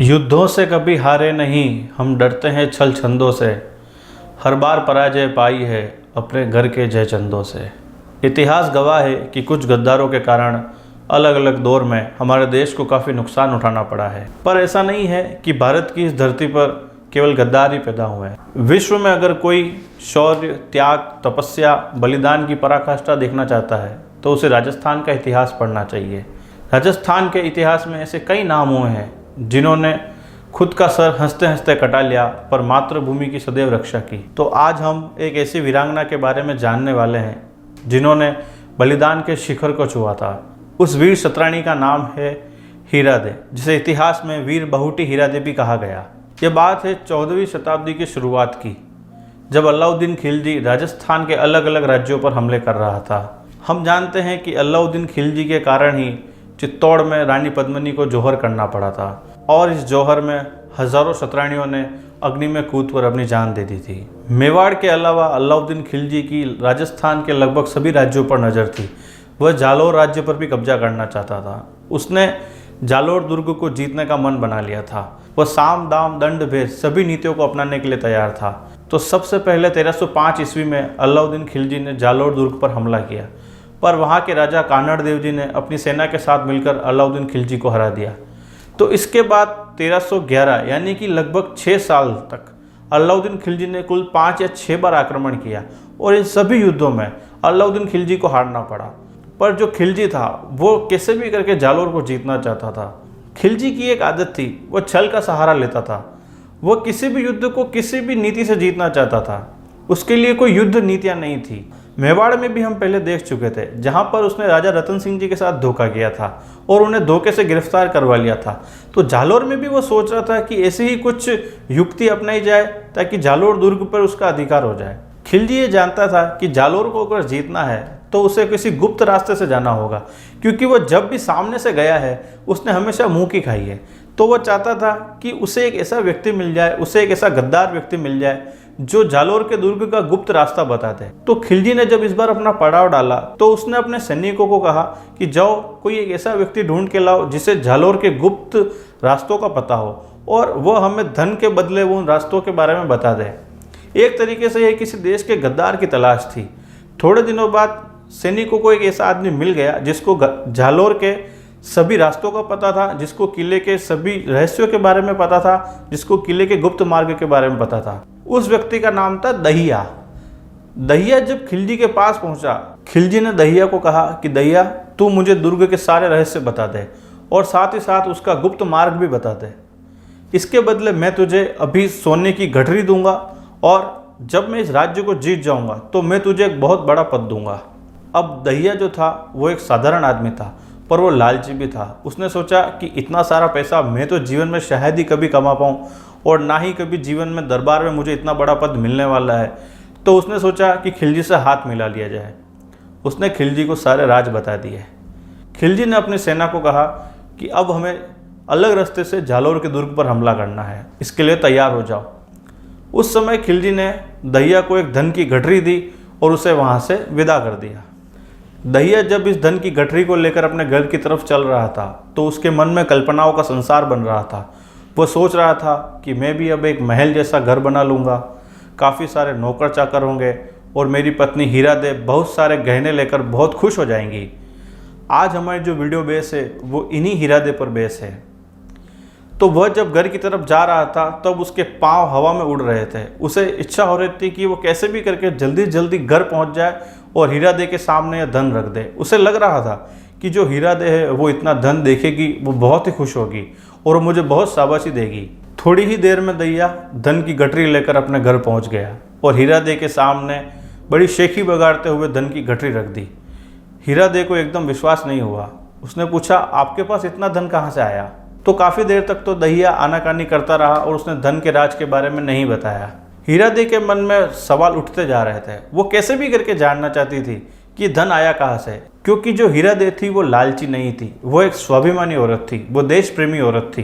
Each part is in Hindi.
युद्धों से कभी हारे नहीं, हम डरते हैं छल छंदों से। हर बार पराजय पाई है अपने घर के जय चंदों से। इतिहास गवाह है कि कुछ गद्दारों के कारण अलग अलग दौर में हमारे देश को काफ़ी नुकसान उठाना पड़ा है। पर ऐसा नहीं है कि भारत की इस धरती पर केवल गद्दार ही पैदा हुए हैं। विश्व में अगर कोई शौर्य, त्याग, तपस्या, बलिदान की पराकाष्ठा देखना चाहता है तो उसे राजस्थान का इतिहास पढ़ना चाहिए। राजस्थान के इतिहास में ऐसे कई नाम हुए हैं जिन्होंने खुद का सर हंसते हंसते कटा लिया पर मातृभूमि की सदैव रक्षा की। तो आज हम एक ऐसी वीरांगना के बारे में जानने वाले हैं जिन्होंने बलिदान के शिखर को छुआ था। उस वीर सतरानी का नाम है हीरादे, जिसे इतिहास में वीर बहुटी हीरादे भी कहा गया। ये बात है 14वीं शताब्दी की शुरुआत की, जब अलाउद्दीन खिलजी राजस्थान के अलग अलग राज्यों पर हमले कर रहा था। हम जानते हैं कि अलाउद्दीन खिलजी के कारण ही चित्तौड़ में रानी पद्मिनी को जौहर करना पड़ा था और इस जौहर में हजारों सतरानियों ने अग्नि में कूदकर अपनी जान दे दी थी। मेवाड़ के अलावा अलाउद्दीन खिलजी की राजस्थान के लगभग सभी राज्यों पर नज़र थी। वह जालौर राज्य पर भी कब्जा करना चाहता था। उसने जालौर दुर्ग को जीतने का मन बना लिया था। वह साम दाम दंड भेद सभी नीतियों को अपनाने के लिए तैयार था। तो सबसे पहले 1305 ईस्वी में अलाउद्दीन खिलजी ने जालौर दुर्ग पर हमला किया, पर वहाँ के राजा कानड़ देव जी ने अपनी सेना के साथ मिलकर अलाउद्दीन खिलजी को हरा दिया। तो इसके बाद 1311 यानी कि लगभग 6 साल तक अलाउद्दीन खिलजी ने कुल 5 या 6 बार आक्रमण किया और इन सभी युद्धों में अलाउद्दीन खिलजी को हारना पड़ा। पर जो खिलजी था वो कैसे भी करके जालौर को जीतना चाहता था। खिलजी की एक आदत थी, वो छल का सहारा लेता था। वो किसी भी युद्ध को किसी भी नीति से जीतना चाहता था। उसके लिए कोई युद्ध नीतियाँ नहीं थी। मेवाड़ में भी हम पहले देख चुके थे, जहां पर उसने राजा रतन सिंह जी के साथ धोखा किया था और उन्हें धोखे से गिरफ्तार करवा लिया था। तो जालौर में भी वो सोच रहा था कि ऐसी ही कुछ युक्ति अपनाई जाए ताकि जालौर दुर्ग पर उसका अधिकार हो जाए। खिलजी ये जानता था कि जालौर को अगर जीतना है तो उसे किसी गुप्त रास्ते से जाना होगा, क्योंकि वो जब भी सामने से गया है उसने हमेशा मुंह की खाई है। तो वह चाहता था कि उसे एक ऐसा व्यक्ति मिल जाए, उसे एक ऐसा गद्दार व्यक्ति मिल जाए जो जालौर के दुर्ग का गुप्त रास्ता बता दे। तो खिलजी ने जब इस बार अपना पड़ाव डाला तो उसने अपने सैनिकों को कहा कि जाओ कोई एक ऐसा व्यक्ति ढूंढ के लाओ जिसे जालौर के गुप्त रास्तों का पता हो और वह हमें धन के बदले उन रास्तों के बारे में बता दे। एक तरीके से यह किसी देश के गद्दार की तलाश थी। थोड़े दिनों बाद सैनिकों को एक ऐसा आदमी मिल गया जिसको जालौर के सभी रास्तों का पता था, जिसको किले के सभी रहस्यों के बारे में पता था, जिसको किले के गुप्त मार्ग के बारे में पता था। उस व्यक्ति का नाम था दहिया। दहिया जब खिलजी के पास पहुंचा, खिलजी ने दहिया को कहा कि दहिया तू मुझे दुर्ग के सारे रहस्य बता दे और साथ ही साथ उसका गुप्त मार्ग भी बता दे। इसके बदले मैं तुझे अभी सोने की गठरी दूंगा और जब मैं इस राज्य को जीत जाऊंगा तो मैं तुझे एक बहुत बड़ा पद दूंगा। अब दहिया जो था वो एक साधारण आदमी था, पर वो लालची भी था। उसने सोचा कि इतना सारा पैसा मैं तो जीवन में शायद ही कभी कमा पाऊँ और ना ही कभी जीवन में दरबार में मुझे इतना बड़ा पद मिलने वाला है। तो उसने सोचा कि खिलजी से हाथ मिला लिया जाए। उसने खिलजी को सारे राज बता दिए। खिलजी ने अपनी सेना को कहा कि अब हमें अलग रास्ते से जालौर के दुर्ग पर हमला करना है, इसके लिए तैयार हो जाओ। उस समय खिलजी ने दहिया को एक धन की गठरी दी और उसे वहाँ से विदा कर दिया। दहिया जब इस धन की गठरी को लेकर अपने घर की तरफ चल रहा था तो उसके मन में कल्पनाओं का संसार बन रहा था। वो सोच रहा था कि मैं भी अब एक महल जैसा घर बना लूँगा, काफ़ी सारे नौकर चाकर होंगे और मेरी पत्नी हीरादे बहुत सारे गहने लेकर बहुत खुश हो जाएंगी। आज हमारी जो वीडियो बेस है वो इन्हीं हीरादे पर बेस है। तो वह जब घर की तरफ जा रहा था तब उसके पाँव हवा में उड़ रहे थे। उसे इच्छा हो रही थी कि वो कैसे भी करके जल्दी जल्दी घर पहुंच जाए और हीरादे के सामने यह धन रख दे। उसे लग रहा था कि जो हीरादे है वो इतना धन देखेगी, वो बहुत ही खुश होगी और वो मुझे बहुत शाबाशी देगी। थोड़ी ही देर में दहिया धन की गठरी लेकर अपने घर पहुंच गया और हीरादे के सामने बड़ी शेखी बगाड़ते हुए धन की गठरी रख दी। हीरादे को एकदम विश्वास नहीं हुआ। उसने पूछा, आपके पास इतना धन कहाँ से आया? तो काफ़ी देर तक तो दहिया आनाकानी करता रहा और उसने धन के राज के बारे में नहीं बताया। हीरादे के मन में सवाल उठते जा रहे थे। वो कैसे भी करके जानना चाहती थी कि धन आया कहाँ से, क्योंकि जो हीरादे थी वो लालची नहीं थी, वो एक स्वाभिमानी औरत थी, वो देश प्रेमी औरत थी।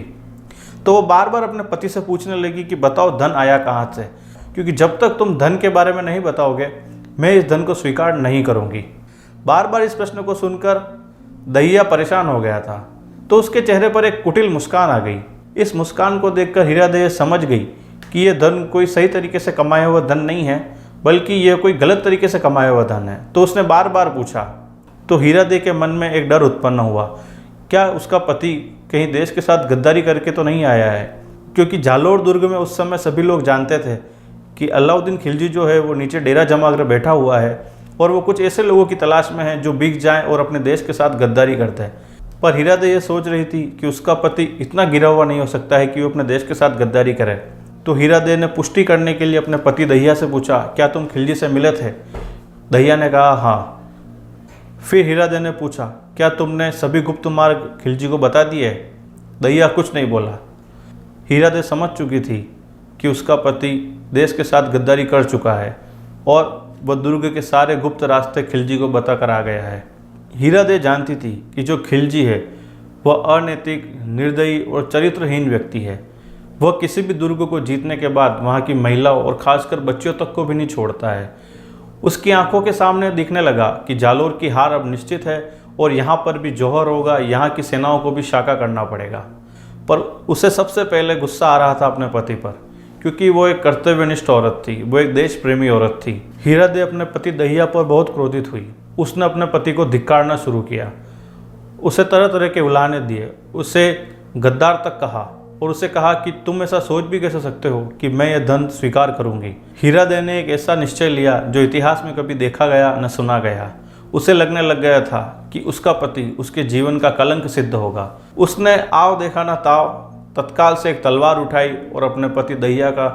तो वो बार बार अपने पति से पूछने लगी कि बताओ धन आया कहाँ से, क्योंकि जब तक तुम धन के बारे में नहीं बताओगे मैं इस धन को स्वीकार नहीं करूँगी। बार बार इस प्रश्न को सुनकर दहिया परेशान हो गया था। तो उसके चेहरे पर एक कुटिल मुस्कान आ गई। इस मुस्कान को देखकर हीरादेवी समझ गई कि यह धन कोई सही तरीके से कमाया हुआ धन नहीं है, बल्कि यह कोई गलत तरीके से कमाया हुआ धन है। तो उसने बार बार पूछा। तो हीरादेवी के मन में एक डर उत्पन्न हुआ, क्या उसका पति कहीं देश के साथ गद्दारी करके तो नहीं आया है? क्योंकि जालोर दुर्ग में उस समय सभी लोग जानते थे कि अलाउद्दीन खिलजी जो है वो नीचे डेरा जमा कर बैठा हुआ है और वो कुछ ऐसे लोगों की तलाश में है जो बिक जाएं और अपने देश के साथ गद्दारी करते हैं। पर हीरादेवी ये सोच रही थी कि उसका पति इतना गिरा हुआ नहीं हो सकता है कि वो अपने देश के साथ गद्दारी करे। तो हीरादेवी ने पुष्टि करने के लिए अपने पति दहिया से पूछा, क्या तुम खिलजी से मिले थे? दहिया ने कहा हाँ। फिर हीरादेवी ने पूछा, क्या तुमने सभी गुप्त मार्ग खिलजी को बता दिए? दहिया कुछ नहीं बोला। हीरादेवी समझ चुकी थी कि उसका पति देश के साथ गद्दारी कर चुका है और वह दुर्ग के सारे गुप्त रास्ते खिलजी को बता कर आ गया है। हीरादेवी जानती थी कि जो खिलजी है वह अनैतिक, निर्दयी और चरित्रहीन व्यक्ति है। वह किसी भी दुर्ग को जीतने के बाद वहाँ की महिलाओं और खासकर बच्चियों तक को भी नहीं छोड़ता है। उसकी आंखों के सामने दिखने लगा कि जालोर की हार अब निश्चित है और यहाँ पर भी जौहर होगा, यहाँ की सेनाओं को भी शाका करना पड़ेगा। पर उसे सबसे पहले गुस्सा आ रहा था अपने पति पर, क्योंकि वो एक कर्तव्यनिष्ठ औरत थी, वो एक देश प्रेमी औरत थी। हीरादेवी अपने पति दहिया पर बहुत क्रोधित हुई। उसने अपने पति को धिक्कारना शुरू किया, उसे तरह तरह के उलाहने दिए, उसे गद्दार तक कहा और उसे कहा कि तुम ऐसा सोच भी कैसे सकते हो कि मैं यह धन स्वीकार करूंगी। हीरादेवी ने एक ऐसा निश्चय लिया जो इतिहास में कभी देखा गया न सुना गया। उसे लगने लग गया था कि उसका पति उसके जीवन का कलंक सिद्ध होगा। उसने आव देखा ना ताव, तत्काल से एक तलवार उठाई और अपने पति दहिया का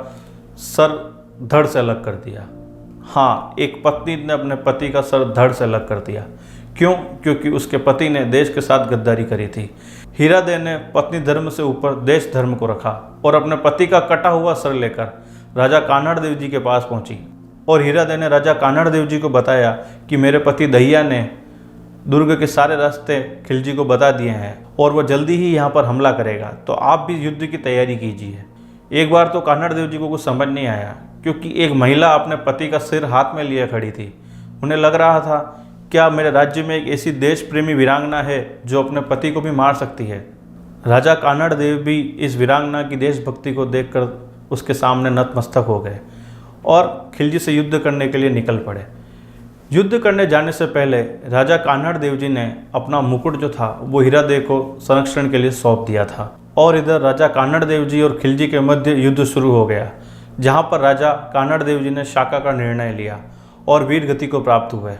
सर धड़ से अलग कर दिया। हाँ, एक पत्नी ने अपने पति का सर धड़ से अलग कर दिया। क्यों? क्योंकि उसके पति ने देश के साथ गद्दारी करी थी। हीरादेवी ने पत्नी धर्म से ऊपर देश धर्म को रखा और अपने पति का कटा हुआ सर लेकर राजा कान्हड़ देव जी के पास पहुंची। और हीरादेवी ने राजा कान्हड़ देव जी को बताया कि मेरे पति दहिया ने दुर्ग के सारे रास्ते खिलजी को बता दिए हैं और वह जल्दी ही यहाँ पर हमला करेगा, तो आप भी युद्ध की तैयारी कीजिए। एक बार तो कान्हड़ देव जी को कुछ समझ नहीं आया, क्योंकि एक महिला अपने पति का सिर हाथ में लिए खड़ी थी। उन्हें लग रहा था, क्या मेरे राज्य में एक ऐसी देश प्रेमी वीरांगना है जो अपने पति को भी मार सकती है? राजा कान्हड़ देव भी इस वीरांगना की देशभक्ति को देखकर उसके सामने नतमस्तक हो गए और खिलजी से युद्ध करने के लिए निकल पड़े। युद्ध करने जाने से पहले राजा कान्हड़ देव जी ने अपना मुकुट जो था वो हीरादेवी को संरक्षण के लिए सौंप दिया था। और इधर राजा कान्हड़ देव जी और खिलजी के मध्य युद्ध शुरू हो गया, जहाँ पर राजा कान्हड़ देव जी ने शाका का निर्णय लिया और वीर गति को प्राप्त हुए।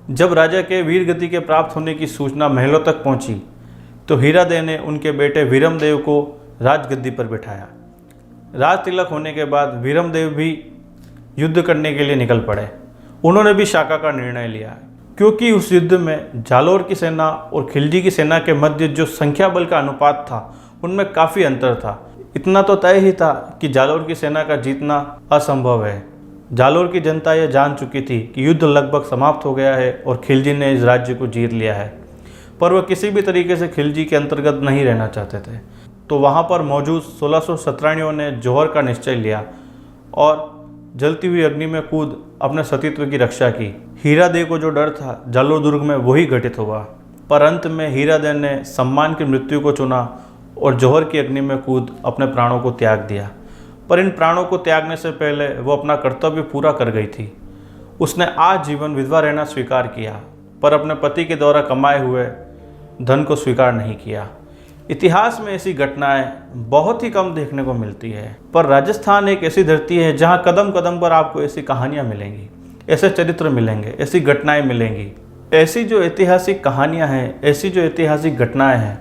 जब राजा के वीर गति के प्राप्त होने की सूचना महलों तक पहुंची तो हीरादेवी ने उनके बेटे वीरमदेव को राजगद्दी पर बिठाया। राज तिलक होने के बाद वीरमदेव भी युद्ध करने के लिए निकल पड़े। उन्होंने भी शाका का निर्णय लिया, क्योंकि उस युद्ध में जालोर की सेना और खिलजी की सेना के मध्य जो संख्या बल का अनुपात था उनमें काफ़ी अंतर था। इतना तो तय ही था कि जालोर की सेना का जीतना असंभव है। जालोर की जनता यह जान चुकी थी कि युद्ध लगभग समाप्त हो गया है और खिलजी ने इस राज्य को जीत लिया है, पर वह किसी भी तरीके से खिलजी के अंतर्गत नहीं रहना चाहते थे। तो वहाँ पर मौजूद 1600 सतरानियों ने जौहर का निश्चय लिया और जलती हुई अग्नि में कूद अपने सतीत्व की रक्षा की। हीरादेवी को जो डर था जालोर दुर्ग में वही घटित हुआ, पर अंत में हीरादेवी ने सम्मान की मृत्यु को चुना और जौहर की अग्नि में कूद अपने प्राणों को त्याग दिया। पर इन प्राणों को त्यागने से पहले वो अपना कर्तव्य पूरा कर गई थी। उसने आजीवन विधवा रहना स्वीकार किया, पर अपने पति के द्वारा कमाए हुए धन को स्वीकार नहीं किया। इतिहास में ऐसी घटनाएं बहुत ही कम देखने को मिलती है, पर राजस्थान एक ऐसी धरती है जहां कदम कदम पर आपको ऐसी कहानियां मिलेंगी, ऐसे चरित्र मिलेंगे, ऐसी घटनाएं मिलेंगी। ऐसी जो ऐतिहासिक कहानियां हैं, ऐसी जो ऐतिहासिक घटनाएं हैं,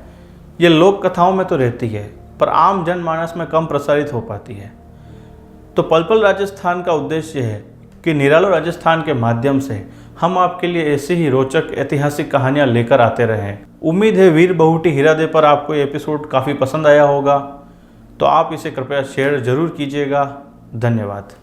ये लोक कथाओं में तो रहती है पर आम जनमानस में कम प्रसारित हो पाती है। तो पल पल राजस्थान का उद्देश्य है कि निरालो राजस्थान के माध्यम से हम आपके लिए ऐसी ही रोचक ऐतिहासिक कहानियां लेकर आते रहें। उम्मीद है वीर बहुटी हीरादेवी पर आपको ये एपिसोड काफ़ी पसंद आया होगा, तो आप इसे कृपया शेयर ज़रूर कीजिएगा। धन्यवाद।